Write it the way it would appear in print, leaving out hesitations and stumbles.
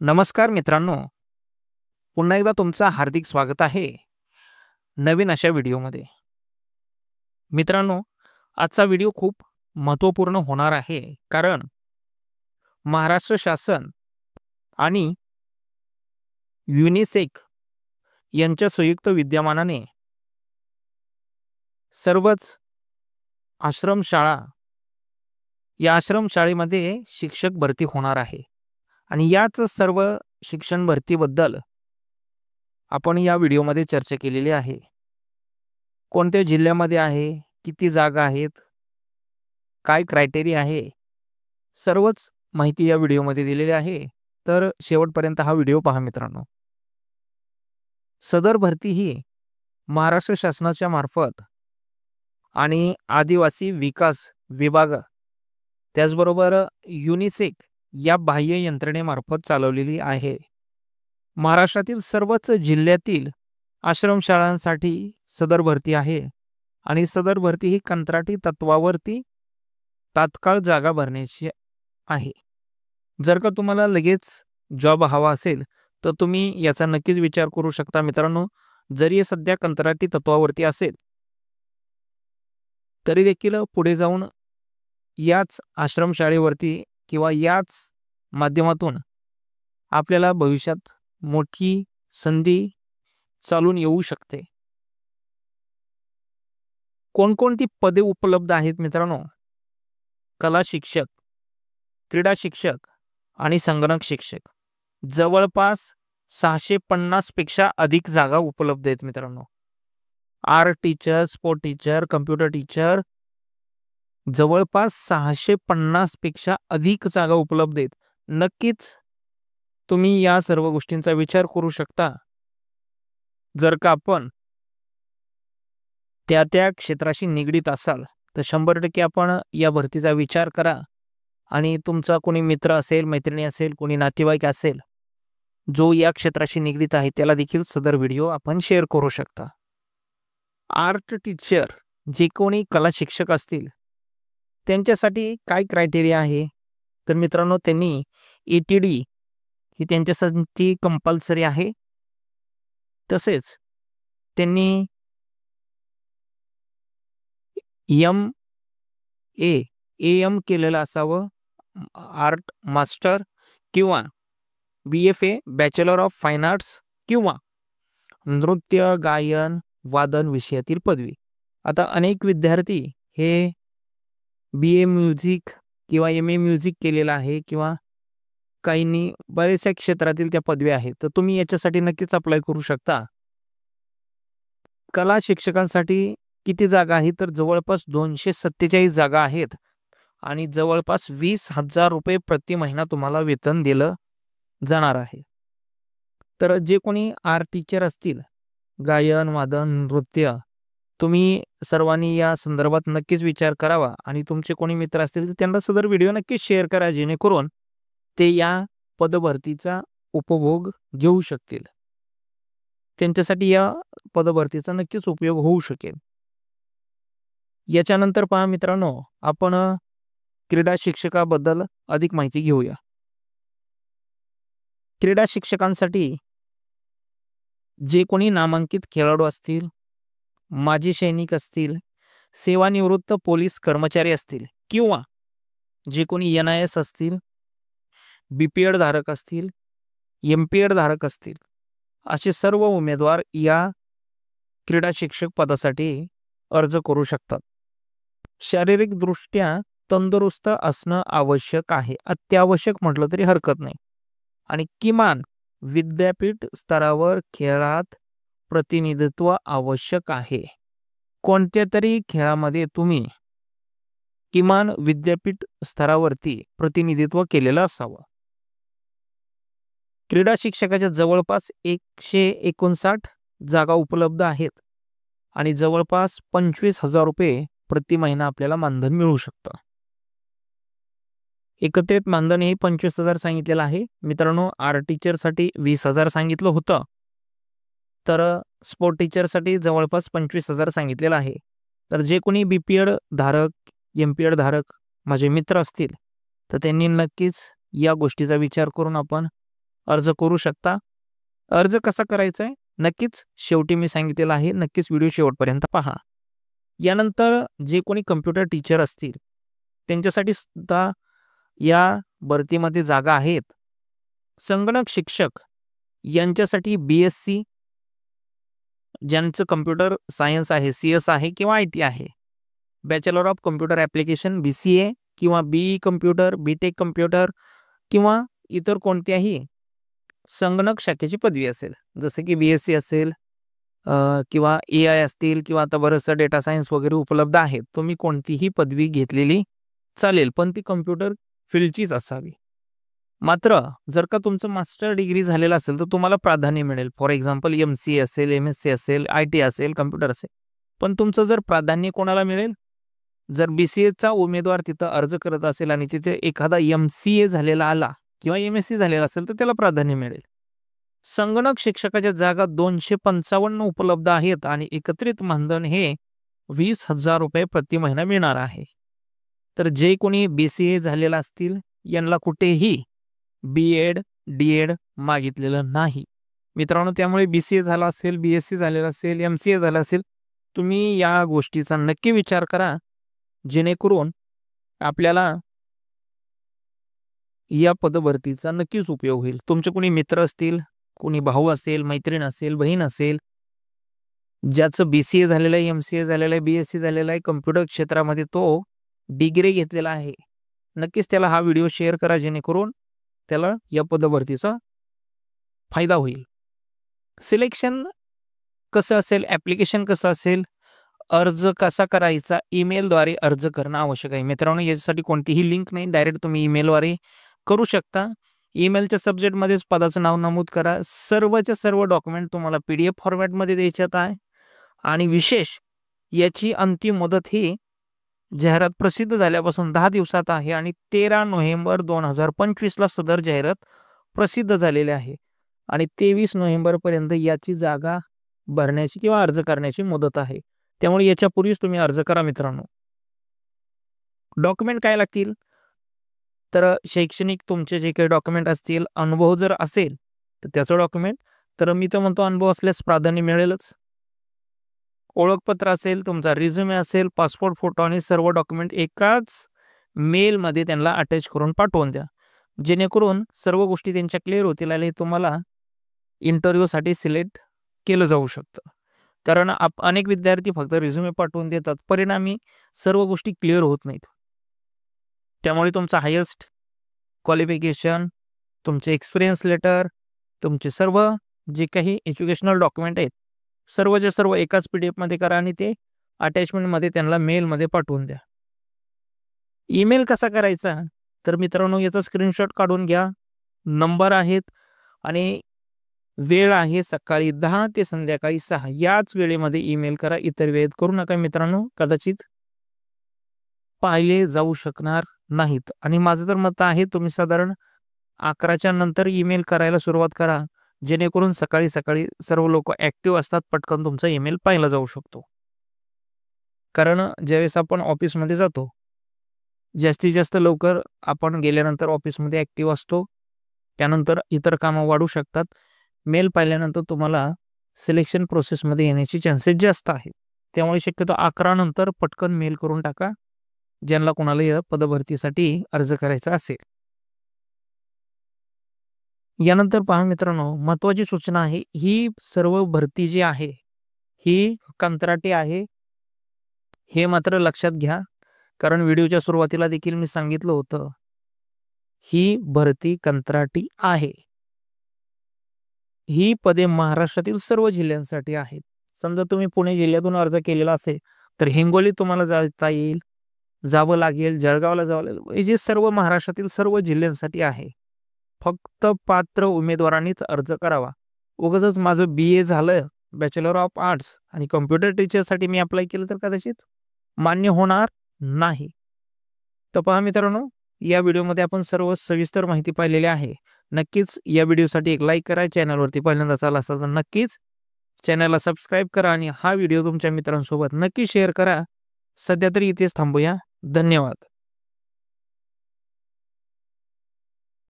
नमस्कार मित्रांनो, पुन्हा एकदा तुमचं हार्दिक स्वागत आहे नवीन अशा व्हिडिओमध्ये. मित्रांनो, आजचा व्हिडिओ खूप महत्त्वपूर्ण होणार आहे, कारण महाराष्ट्र शासन आणि युनिसेक यांच्या संयुक्त विद्यमानाने सर्वच आश्रमशाळा या आश्रमशाळेमध्ये शिक्षक भरती होणार आहे आणि याच सर्व शिक्षण भरतीबद्दल आपण या व्हिडिओमध्ये चर्चा केलेली आहे. कोणत्या जिल्ह्यामध्ये आहे, किती जागा आहेत, काय क्रायटेरिया आहे, सर्वच माहिती या व्हिडिओमध्ये दिलेली आहे. तर शेवटपर्यंत हा व्हिडिओ पहा मित्रांनो. सदर भरती ही महाराष्ट्र शासनाच्या मार्फत आणि आदिवासी विकास विभाग त्याचबरोबर युनिसेक या बाह्य यंत्रणेमार्फत चालवलेली आहे. महाराष्ट्रातील सर्वच जिल्ह्यातील आश्रमशाळांसाठी सदर भरती आहे आणि सदर भरती ही कंत्राटी तत्वावरती तात्काळ जागा भरण्याची आहे. जर का तुम्हाला लगेच जॉब हवा असेल तर तुम्ही याचा नक्कीच विचार करू शकता मित्रांनो. जरी हे सध्या कंत्राटी तत्वावरती असेल तरी देखील पुढे जाऊन याच आश्रमशाळेवरती किंवा याच माध्यमातून आपल्याला भविष्यात मोठी संधी चालून येऊ शकते. कोणकोणती पदे उपलब्ध आहेत मित्रांनो? कला शिक्षक, क्रीडा शिक्षक आणि संगणक शिक्षक. जवळपास 650 पेक्षा अधिक जागा उपलब्ध आहेत मित्रांनो. Art teacher, sport teacher, computer teacher, जवळपास 650 पेक्षा अधिक जागा उपलब्ध आहेत. नक्कीच तुम्ही या सर्व गोष्टींचा विचार करू शकता. जर का आपण त्या क्षेत्राशी निगडीत असाल तर 100% आपण या भरतीचा विचार करा आणि तुमचा कोणी मित्र असेल, मैत्रिणी असेल, कोणी नातेवाईक असेल जो या क्षेत्राशी निगडीत आहे त्याला देखील सदर व्हिडिओ आपण शेअर करू शकता. आर्ट टीचर, जे कोणी कला शिक्षक असतील त्यांच्यासाठी काय क्रायटेरिया आहे तर मित्रांनो, त्यांनी ETD ही त्यांच्यासाठी कंपल्सरी आहे. तसेच त्यांनी AM केलेलं असावं, आर्ट मास्टर किंवा BFA bachelor of fine arts किंवा नृत्य, गायन, वादन विषयातील पदवी. आता अनेक विद्यार्थी हे BA म्युझिक किंवा MA म्युझिक केलेलं आहे किंवा काहींनी बऱ्याचशा क्षेत्रातील त्या पदव्या आहेत, तर तुम्ही याच्यासाठी नक्कीच अप्लाय करू शकता. कला शिक्षकांसाठी किती जागा आहेत तर जवळपास 247 जागा आहेत आणि जवळपास 20,000 रुपये प्रति महिना तुम्हाला वेतन दिलं जाणार आहे. तर जे कोणी आर्ट टीचर असतील, गायन, वादन, नृत्य, तुम्ही सर्वांनी या संदर्भात नक्कीच विचार करावा आणि तुमचे कोणी मित्र असतील तर त्यांना सदर व्हिडिओ नक्कीच शेअर करा, जेणेकरून ते या पदभरतीचा उपभोग घेऊ शकतील. त्यांच्यासाठी या पदभरतीचा नक्कीच उपयोग होऊ शकेल. याच्यानंतर पहा मित्रांनो, आपण क्रीडा शिक्षकाबद्दल अधिक माहिती घेऊया. क्रीडा शिक्षकांसाठी जे कोणी नामांकित खेळाडू असतील, माजी सैनिक असतील, सेवानिवृत्त पोलीस कर्मचारी असतील किंवा जे कोणी NIS असतील, BPED धारक असतील, MPED धारक असतील, असे सर्व उमेदवार या क्रीडा शिक्षक पदासाठी अर्ज करू शकतात. शारीरिकदृष्ट्या तंदुरुस्त असणं आवश्यक आहे, अत्यावश्यक म्हटलं तरी हरकत नाही. आणि किमान विद्यापीठ स्तरावर खेळात प्रतिनिधित्व आवश्यक आहे. कोणत्या तरी खेळामध्ये तुम्ही किमान विद्यापीठ स्तरावरती प्रतिनिधित्व केलेलं असावं. क्रीडा शिक्षकाच्या जवळपास 159 जागा उपलब्ध आहेत आणि जवळपास 25,000 रुपये प्रति महिना आपल्याला मानधन मिळू शकतं. एकत्रित मानधन हे 25,000 सांगितलेलं आहे मित्रांनो. आर्ट टीचरसाठी 20,000 सांगितलं होतं, तर स्पोर्ट टीचरसाठी जवळपास 25,000 सांगितलेलं आहे. तर जे कोणी BPED धारक, MPED धारक माझे मित्र असतील तर त्यांनी नक्कीच या गोष्टीचा विचार करून आपण अर्ज करू शकता. अर्ज कसा करायचा आहे नक्कीच शेवटी मी सांगितलेलं आहे. नक्कीच व्हिडिओ शेवटपर्यंत पहा. यानंतर जे कोणी कम्प्युटर टीचर असतील त्यांच्यासाठी सुद्धा या भरतीमध्ये जागा आहेत. संगणक शिक्षक यांच्यासाठी BSc ज्यांचं कम्प्युटर सायन्स आहे, CS आहे किंवा IT आहे, bachelor of computer application BCA किंवा BE कम्प्युटर, BTech कम्प्युटर किंवा इतर कोणत्याही संगणक शाखेची पदवी असेल, जसे की BSc असेल किंवा AI असतील किंवा आता बरंचसं डेटा सायन्स वगैरे उपलब्ध आहेत. तुम्ही कोणतीही पदवी घेतलेली चालेल, पण ती कम्प्युटर फील्डचीच असावी. मात्र जर का तुमचं मास्टर डिग्री झालेलं असेल तर तुम्हाला प्राधान्य मिळेल. फॉर एक्झाम्पल MCA असेल, MSc असेल, IT असेल, कम्प्युटर असेल. पण तुमचं जर प्राधान्य कोणाला मिळेल, जर BCAचा उमेदवार तिथं अर्ज करत असेल आणि तिथे एखादा MCA झालेला आला किंवा MSc झालेला असेल तर त्याला प्राधान्य मिळेल. संगणक शिक्षकाच्या जागा 255 उपलब्ध आहेत आणि एकत्रित मानधन हे 20,000 रुपये प्रति महिना मिळणार आहे. तर जे कोणी BCA झालेला असतील यांना कुठेही B.Ed, D.Ed मागितलेलं नाही मित्रांनो. त्यामुळे BCA झाला असेल, BSc झालेला असेल, MCA झाला असेल, तुम्ही या गोष्टीचा नक्की विचार करा, जेणेकरून आपल्याला या पदभरतीचा नक्कीच उपयोग होईल. तुमचे कोणी मित्र असतील, कोणी भाऊ असेल, मैत्रीण असेल, बहीण असेल, ज्याचं BCA झालेलं आहे, MCA झालेलं आहे, BSc झालेलं आहे, कम्प्युटर क्षेत्रामध्ये तो डिग्री घेतलेला आहे, नक्कीच त्याला हा व्हिडिओ शेअर करा, जेणेकरून त्याला या पदभरतीचा फायदा होईल. सिलेक्शन कसं असेल, ॲप्लिकेशन कसं असेल, अर्ज कसा करायचा, ईमेलद्वारे अर्ज करणं आवश्यक आहे मित्रांनो. याच्यासाठी कोणतीही लिंक नाही, डायरेक्ट तुम्ही ईमेलद्वारे करू शकता. ईमेलच्या सब्जेक्टमध्येच पदाचं नाव नमूद करा. सर्वच्या सर्व डॉक्युमेंट तुम्हाला PDF फॉर्मॅटमध्ये द्यायच्यात आहे. आणि विशेष याची अंतिम मुदत ही जाहिरात प्रसिद्ध झाल्यापासून 10 दिवसात आहे आणि 13 नोव्हेंबर 2025ला सदर जाहिरात प्रसिद्ध झालेली आहे आणि 23 नोव्हेंबरपर्यंत याची जागा भरण्याची किंवा अर्ज करण्याची मुदत आहे. त्यामुळे याच्यापूर्वीच तुम्ही अर्ज करा मित्रांनो. डॉक्युमेंट काय लागतील तर शैक्षणिक तुमचे जे काही डॉक्युमेंट असतील, अनुभव जर असेल तर त्याचं डॉक्युमेंट, तर मी तर म्हणतो अनुभव असल्यास प्राधान्य मिळेलच. ओळखपत्र असेल, तुमचा रिझ्युमे असेल, पासपोर्ट फोटो आणि सर्व डॉक्युमेंट एकाच मेलमध्ये त्यांना अटॅच करून पाठवून द्या, जेणेकरून सर्व गोष्टी त्यांच्या क्लिअर होतील आणि तुम्हाला इंटरव्ह्यूसाठी सिलेक्ट केलं जाऊ शकतं. कारण अनेक विद्यार्थी फक्त रिझ्युमे पाठवून देतात, परिणामी सर्व गोष्टी क्लिअर होत नाहीत. त्यामुळे तुमचा हायेस्ट क्वालिफिकेशन, तुमचे एक्सपिरियन्स लेटर, तुमचे सर्व जे काही एज्युकेशनल डॉक्युमेंट आहेत सर्वचे सर्व एकाच PDF मध्ये करा आणि ते अटॅचमेंटमध्ये त्यांना मेलमध्ये पाठवून द्या. ईमेल कसा करायचा तर मित्रांनो याचा स्क्रीनशॉट काढून घ्या. नंबर आहेत आणि वेळ आहे सकाळी 10 ते संध्याकाळी 6 याच वेळेमध्ये ईमेल करा. इतर वेळेत करू नका मित्रांनो, कदाचित पाहिले जाऊ शकणार नाहीत. आणि माझं तर मत आहे तुम्ही साधारण 11च्या नंतर ईमेल करायला सुरुवात करा, जेणेकरून सकाळी सकाळी सर्व लोक ॲक्टिव्ह असतात, पटकन तुमचा ईमेल पाहिला जाऊ शकतो. कारण ज्यावेळेस आपण ऑफिसमध्ये जातो, जास्तीत जास्त लवकर आपण गेल्यानंतर ऑफिसमध्ये ॲक्टिव्ह असतो, त्यानंतर इतर कामं वाढू शकतात. मेल पाहिल्यानंतर तुम्हाला सिलेक्शन प्रोसेसमध्ये येण्याची चान्सेस जास्त आहेत. त्यामुळे शक्यतो 11 नंतर पटकन मेल करून टाका, ज्यांना कोणाला या पदभरतीसाठी अर्ज करायचा असेल. यानंतर पहा मित्रांनो, महत्त्वाची सूचना आहे, ही सर्व भरती जी आहे ही कंत्राटी आहे, हे मात्र लक्षात घ्या. कारण व्हिडिओच्या सुरुवातीला देखील मी सांगितलं होतं, ही भरती कंत्राटी आहे. ही पदे महाराष्ट्रातील सर्व जिल्ह्यांसाठी आहेत. समजा तुम्ही पुणे जिल्ह्यातून अर्ज केलेला असेल तर हिंगोली तुम्हाला जाता येईल, जावं लागेल, जळगावला जावं लागेल. हे जे सर्व महाराष्ट्रातील सर्व जिल्ह्यांसाठी आहे. फक्त पात्र उमेदवारांनीच अर्ज करावा. उगाचच माझं BA झालं, बॅचलर ऑफ आर्ट्स आणि कम्प्युटर टीचरसाठी मी अप्लाय केलं तर कदाचित मान्य होणार नाही. तर पहा मित्रांनो, या व्हिडिओमध्ये आपण सर्व सविस्तर माहिती पाहिलेली आहे. नक्कीच या व्हिडिओसाठी एक लाईक करा. चॅनलवरती पहिल्यांदाच आला असाल तर नक्कीच चॅनलला सबस्क्राईब करा आणि हा व्हिडिओ तुमच्या मित्रांसोबत नक्की शेअर करा. सध्या तरी इथेच थांबूया. धन्यवाद.